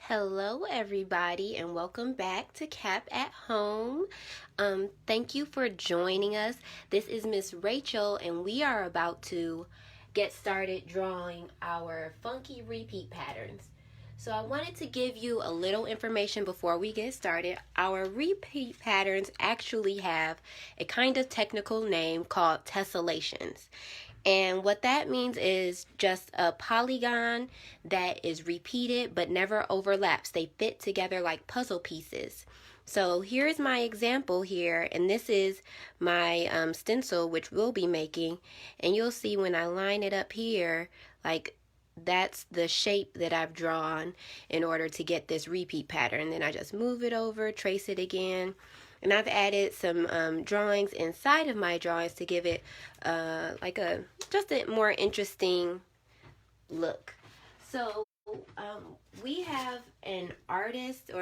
Hello, everybody, and welcome back to Cap at Home. Thank you for joining us. This is Miss Rachel, and we are about to get started drawing our funky repeat patterns. So I wanted to give you a little information before we get started. Our repeat patterns actually have a kind of technical name called tessellations. And what that means is just a polygon that is repeated but never overlaps. They fit together like puzzle pieces. So here's my example here, and this is my stencil, which we'll be making. And you'll see when I line it up here, like that's the shape that I've drawn in order to get this repeat pattern. Then I just move it over, trace it again. And I've added some drawings inside of my drawings to give it just a more interesting look. So we have an artist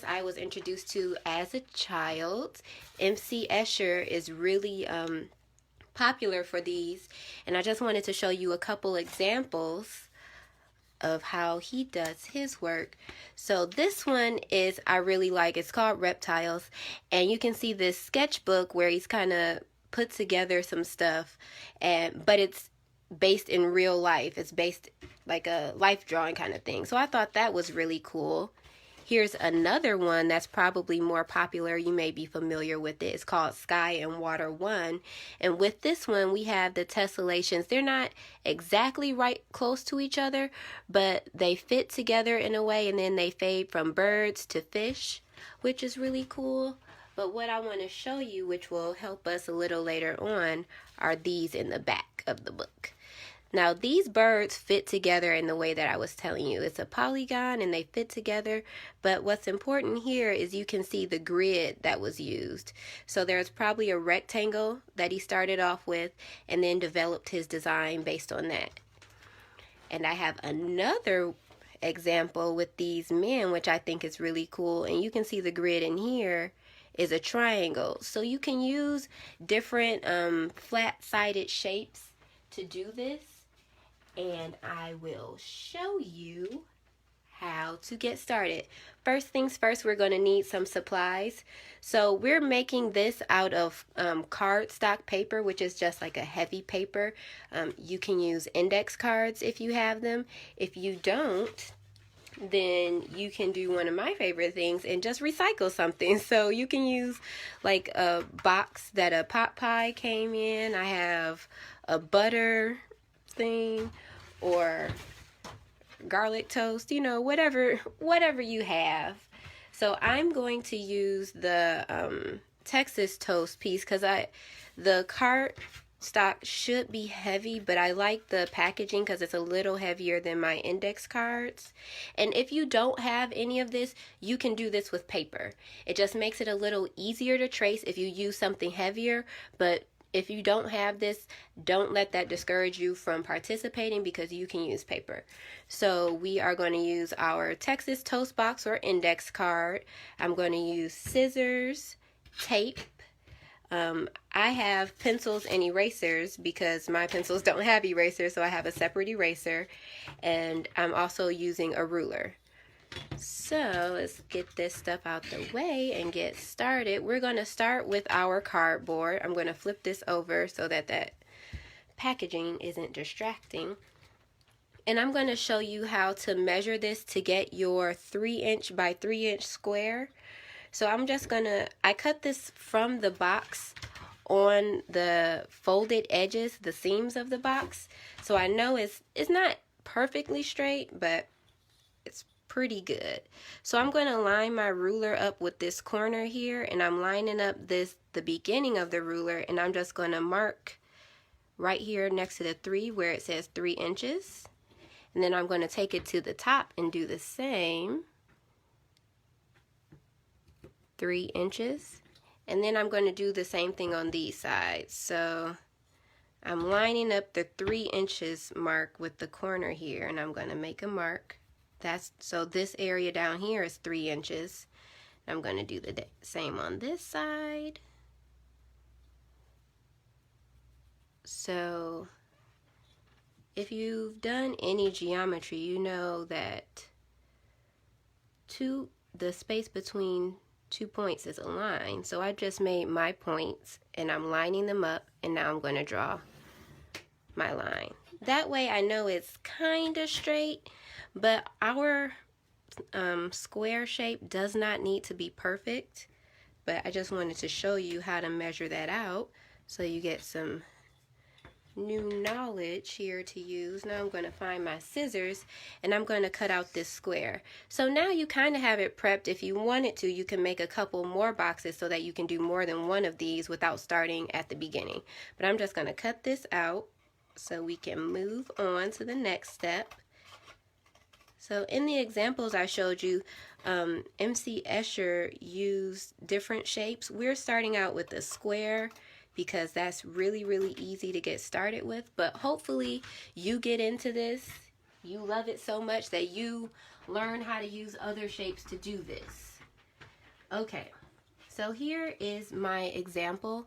I was introduced to as a child. MC Escher is really popular for these, and I just wanted to show you a couple examples of how he does his work. So this one is I really like. It's called Reptiles, and you can see this sketchbook where he's kind of put together some stuff, but it's based in real life. It's based like a life drawing kind of thing. So I thought that was really cool. Here's another one that's probably more popular. You may be familiar with it. It's called Sky and Water 1. And with this one, we have the tessellations. They're not exactly right close to each other, but they fit together in a way, and then they fade from birds to fish, which is really cool. But what I want to show you, which will help us a little later on, are these in the back of the book. Now, these birds fit together in the way that I was telling you. It's a polygon and they fit together, but what's important here is you can see the grid that was used. So there's probably a rectangle that he started off with and then developed his design based on that. And I have another example with these men, which I think is really cool, and you can see the grid in here is a triangle. So you can use different flat-sided shapes to do this. And I will show you how to get started. First things first, we're going to need some supplies. So we're making this out of cardstock paper, which is just like a heavy paper. You can use index cards if you have them. If you don't, then you can do one of my favorite things and just recycle something. So you can use like a box that a pot pie came in. I have a butter thing or garlic toast, whatever you have. So I'm going to use the Texas toast piece because the cardstock should be heavy, but I like the packaging because it's a little heavier than my index cards. And if you don't have any of this, you can do this with paper. It just makes it a little easier to trace if you use something heavier, but if you don't have this, don't let that discourage you from participating because you can use paper. So we are going to use our Texas Toast box or index card. I'm going to use scissors, tape. I have pencils and erasers because my pencils don't have erasers, so I have a separate eraser. And I'm also using a ruler. So let's get this stuff out the way and get started. We're going to start with our cardboard. I'm going to flip this over so that packaging isn't distracting. And I'm going to show you how to measure this to get your 3" by 3" square. So I cut this from the box on the folded edges, the seams of the box. So I know it's not perfectly straight, but it's pretty good. So I'm going to line my ruler up with this corner here, and I'm lining up the beginning of the ruler, and I'm just going to mark right here next to the 3 where it says 3 inches. And then I'm going to take it to the top and do the same, 3 inches. And then I'm going to do the same thing on these sides. So I'm lining up the 3 inches mark with the corner here, and I'm going to make a mark. So this area down here is 3 inches. I'm going to do the same on this side. So if you've done any geometry, you know that the space between 2 points is a line. So I just made my points and I'm lining them up, and now I'm going to draw my line. That way I know it's kind of straight, but our square shape does not need to be perfect. But I just wanted to show you how to measure that out so you get some new knowledge here to use. Now I'm going to find my scissors and I'm going to cut out this square. So now you kind of have it prepped. If you wanted to, you can make a couple more boxes so that you can do more than one of these without starting at the beginning. But I'm just going to cut this out so we can move on to the next step. So in the examples I showed you, MC Escher used different shapes. We're starting out with a square because that's really, really easy to get started with. But hopefully you get into this. You love it so much that you learn how to use other shapes to do this. Okay, so here is my example.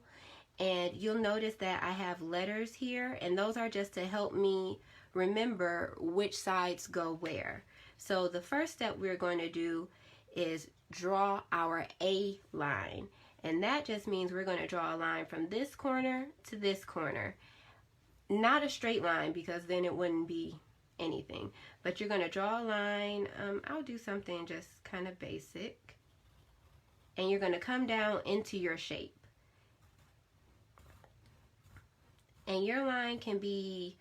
And you'll notice that I have letters here, and those are just to help me remember which sides go where. So the first step we're going to do is draw our A line. And that just means we're going to draw a line from this corner to this corner. Not a straight line, because then it wouldn't be anything. But you're going to draw a line. I'll do something just kind of basic. And you're going to come down into your shape. And your line can be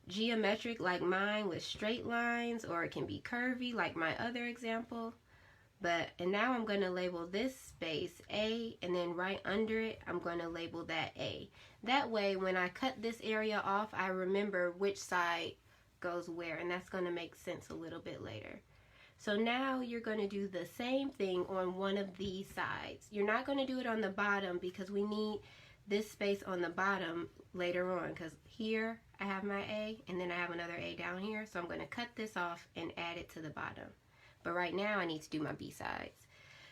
geometric like mine with straight lines, or it can be curvy like my other example. And now I'm going to label this space A, and then right under it I'm going to label that A. That way when I cut this area off, I remember which side goes where, and that's going to make sense a little bit later. So now you're going to do the same thing on one of these sides. You're not going to do it on the bottom because we need this space on the bottom later on, because here I have my A and then I have another A down here, so I'm going to cut this off and add it to the bottom. But right now I need to do my B sides.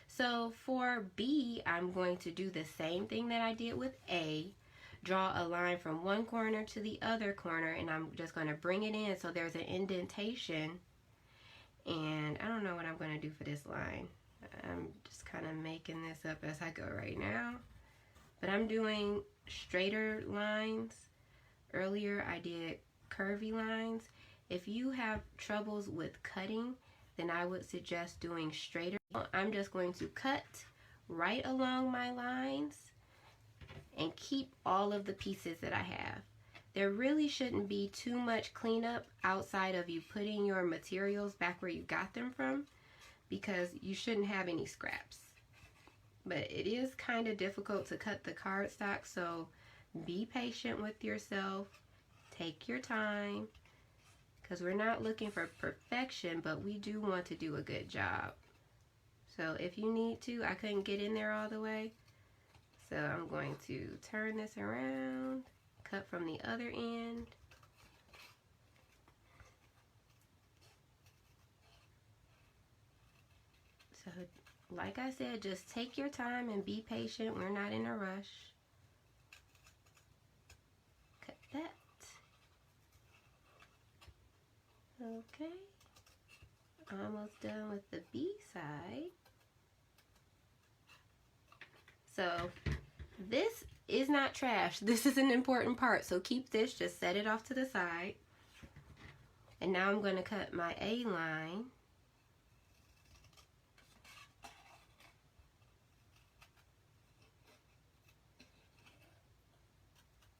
So for B, I'm going to do the same thing that I did with A, draw a line from one corner to the other corner, and I'm just going to bring it in so there's an indentation. And I don't know what I'm going to do for this line. I'm just kind of making this up as I go right now. But I'm doing straighter lines. Earlier I did curvy lines. If you have troubles with cutting, then I would suggest doing straighter. I'm just going to cut right along my lines and keep all of the pieces that I have. There really shouldn't be too much cleanup outside of you putting your materials back where you got them from, because you shouldn't have any scraps. But it is kind of difficult to cut the cardstock, so be patient with yourself. Take your time, because we're not looking for perfection, but we do want to do a good job. So if you need to, I couldn't get in there all the way, so I'm going to turn this around, cut from the other end. So like I said, just take your time and be patient. We're not in a rush. Cut that. Okay. Almost done with the B side. So this is not trash. This is an important part. So keep this, just set it off to the side. And now I'm going to cut my A line.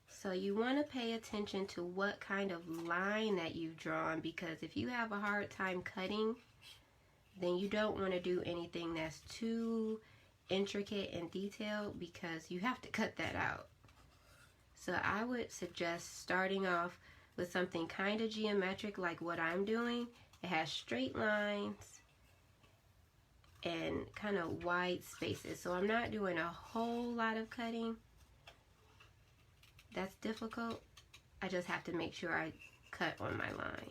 So you want to pay attention to what kind of line that you've drawn, because if you have a hard time cutting, then you don't want to do anything that's too intricate and detailed, because you have to cut that out. So I would suggest starting off with something kind of geometric like what I'm doing. It has straight lines and kind of wide spaces. So I'm not doing a whole lot of cutting. That's difficult. I just have to make sure I cut on my line.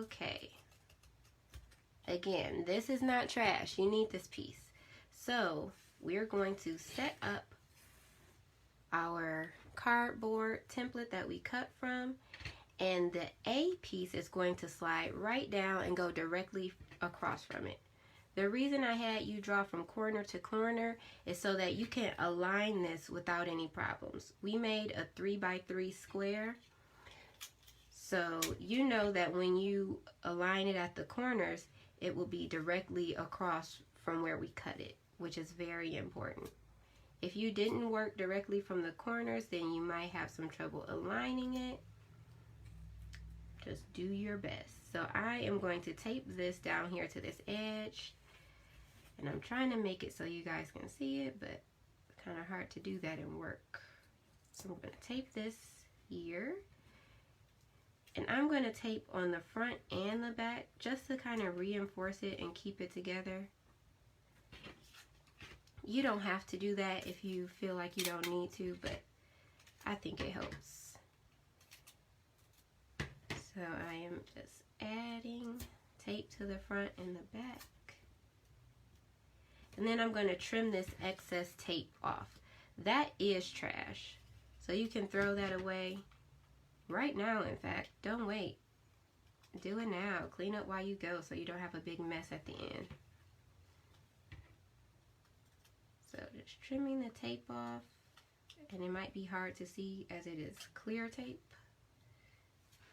Okay. Again, this is not trash. You need this piece. So we're going to set up our cardboard template that we cut from, and the A piece is going to slide right down and go directly across from it. The reason I had you draw from corner to corner is so that you can align this without any problems. We made a 3x3 square, so you know that when you align it at the corners, it will be directly across from where we cut it, which is very important. If you didn't work directly from the corners, then you might have some trouble aligning it. Just do your best. So I am going to tape this down here to this edge. And I'm trying to make it so you guys can see it, but it's kind of hard to do that in work. So I'm going to tape this here. And I'm going to tape on the front and the back just to kind of reinforce it and keep it together. You don't have to do that if you feel like you don't need to, but I think it helps. So I am just adding tape to the front and the back. And then I'm going to trim this excess tape off. That is trash. So you can throw that away right now, in fact. Don't wait. Do it now. Clean up while you go so you don't have a big mess at the end. So just trimming the tape off. And it might be hard to see as it is clear tape.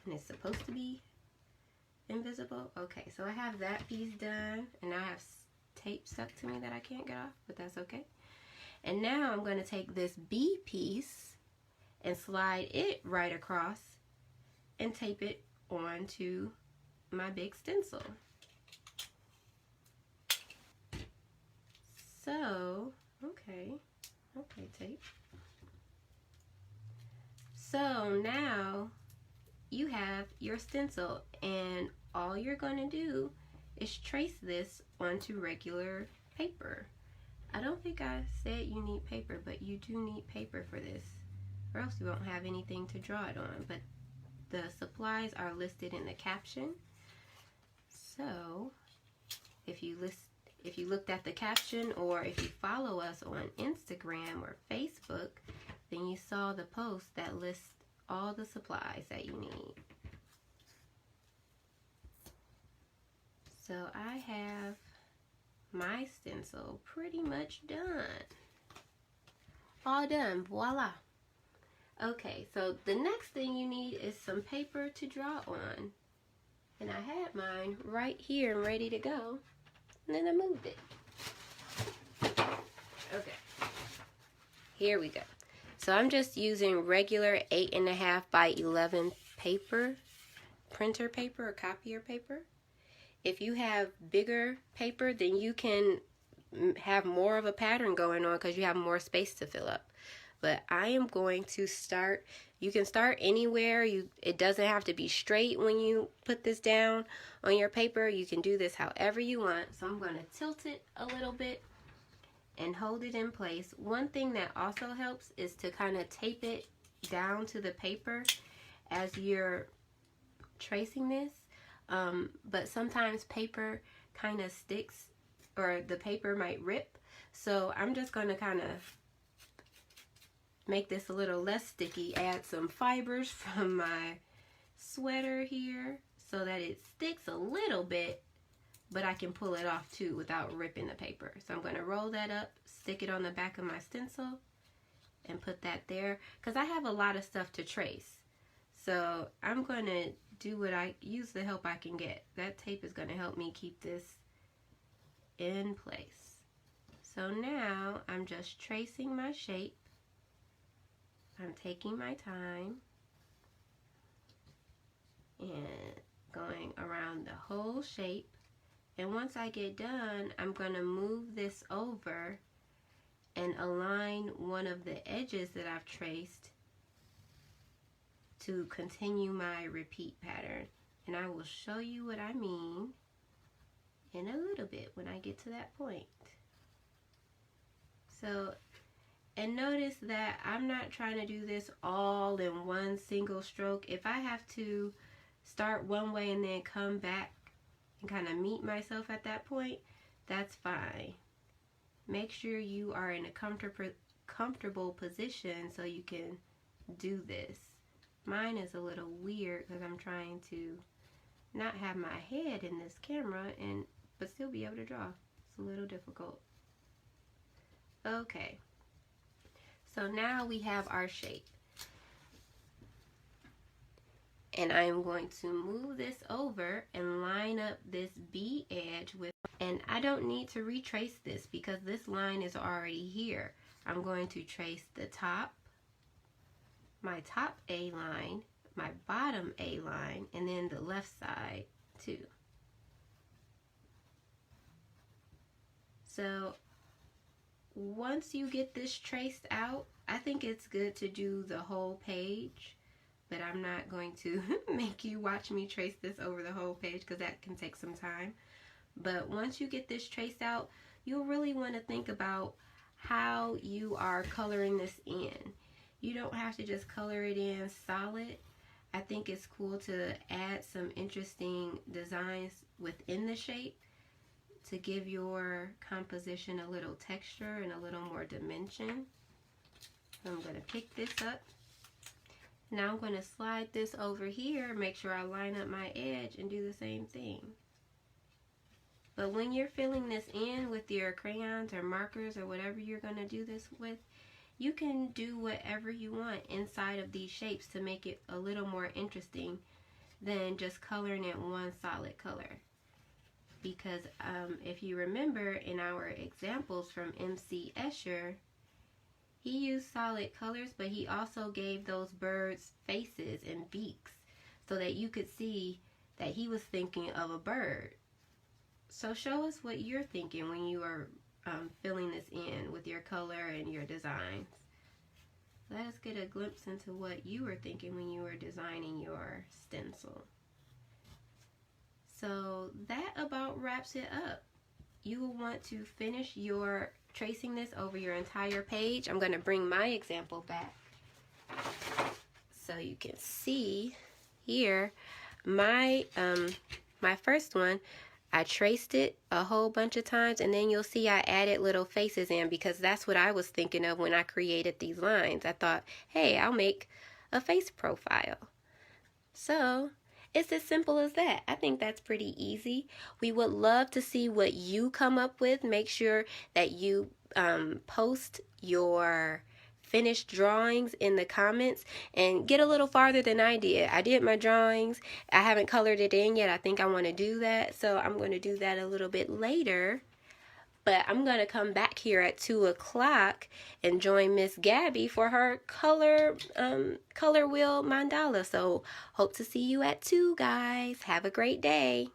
And it's supposed to be invisible. Okay, so I have that piece done. And I have tape stuck to me that I can't get off, but that's okay. And now I'm going to take this B piece and slide it right across and tape it onto my big stencil. So, okay, tape. So now you have your stencil, and all you're going to do is trace this onto regular paper. I don't think I said you need paper, but you do need paper for this, or else you won't have anything to draw it on. But the supplies are listed in the caption. So if you looked at the caption, or if you follow us on Instagram or Facebook, then you saw the post that lists all the supplies that you need. So I have my stencil pretty much done. All done, voila. Okay, so the next thing you need is some paper to draw on. And I had mine right here and ready to go. And then I moved it. Okay, here we go. So I'm just using regular 8.5 by 11 paper, printer paper or copier paper. If you have bigger paper, then you can have more of a pattern going on because you have more space to fill up. But I am going to start, you can start anywhere. It doesn't have to be straight when you put this down on your paper. You can do this however you want. So I'm going to tilt it a little bit and hold it in place. One thing that also helps is to kind of tape it down to the paper as you're tracing this. But sometimes paper kind of sticks, or the paper might rip. So I'm just going to kind of make this a little less sticky. Add some fibers from my sweater here so that it sticks a little bit, but I can pull it off too without ripping the paper. So I'm going to roll that up, stick it on the back of my stencil, and put that there because I have a lot of stuff to trace. So I'm going to use the help I can get. That tape is going to help me keep this in place. So now I'm just tracing my shape. I'm taking my time and going around the whole shape. And once I get done, I'm going to move this over and align one of the edges that I've traced to continue my repeat pattern. And I will show you what I mean in a little bit when I get to that point. So, and notice that I'm not trying to do this all in one single stroke. If I have to start one way and then come back and kind of meet myself at that point, that's fine. Make sure you are in a comfortable position so you can do this. Mine is a little weird because I'm trying to not have my head in this camera but still be able to draw. It's a little difficult. Okay, so now we have our shape. And I'm going to move this over and line up this B edge with, and I don't need to retrace this because this line is already here. I'm going to trace the top, my top A line, my bottom A line, and then the left side too. So once you get this traced out, I think it's good to do the whole page, but I'm not going to make you watch me trace this over the whole page because that can take some time. But once you get this traced out, you'll really want to think about how you are coloring this in. You don't have to just color it in solid. I think it's cool to add some interesting designs within the shape to give your composition a little texture and a little more dimension. I'm going to pick this up. Now I'm going to slide this over here, make sure I line up my edge and do the same thing. But when you're filling this in with your crayons or markers or whatever you're going to do this with, you can do whatever you want inside of these shapes to make it a little more interesting than just coloring it one solid color. Because if you remember in our examples from MC Escher, he used solid colors, but he also gave those birds faces and beaks so that you could see that he was thinking of a bird. So show us what you're thinking when you are filling this in with your color and your designs. Let us get a glimpse into what you were thinking when you were designing your stencil. So that about wraps it up. You will want to finish your tracing this over your entire page. I'm going to bring my example back so you can see here my my first one. I traced it a whole bunch of times, and then you'll see I added little faces in because that's what I was thinking of when I created these lines. I thought, hey, I'll make a face profile. So it's as simple as that. I think that's pretty easy. We would love to see what you come up with. Make sure that you post your finished drawings in the comments and get a little farther than I did. I did my drawings. I haven't colored it in yet. I think I want to do that. So I'm going to do that a little bit later. But I'm going to come back here at 2 o'clock and join Miss Gabby for her color wheel mandala. So hope to see you at 2, guys. Have a great day.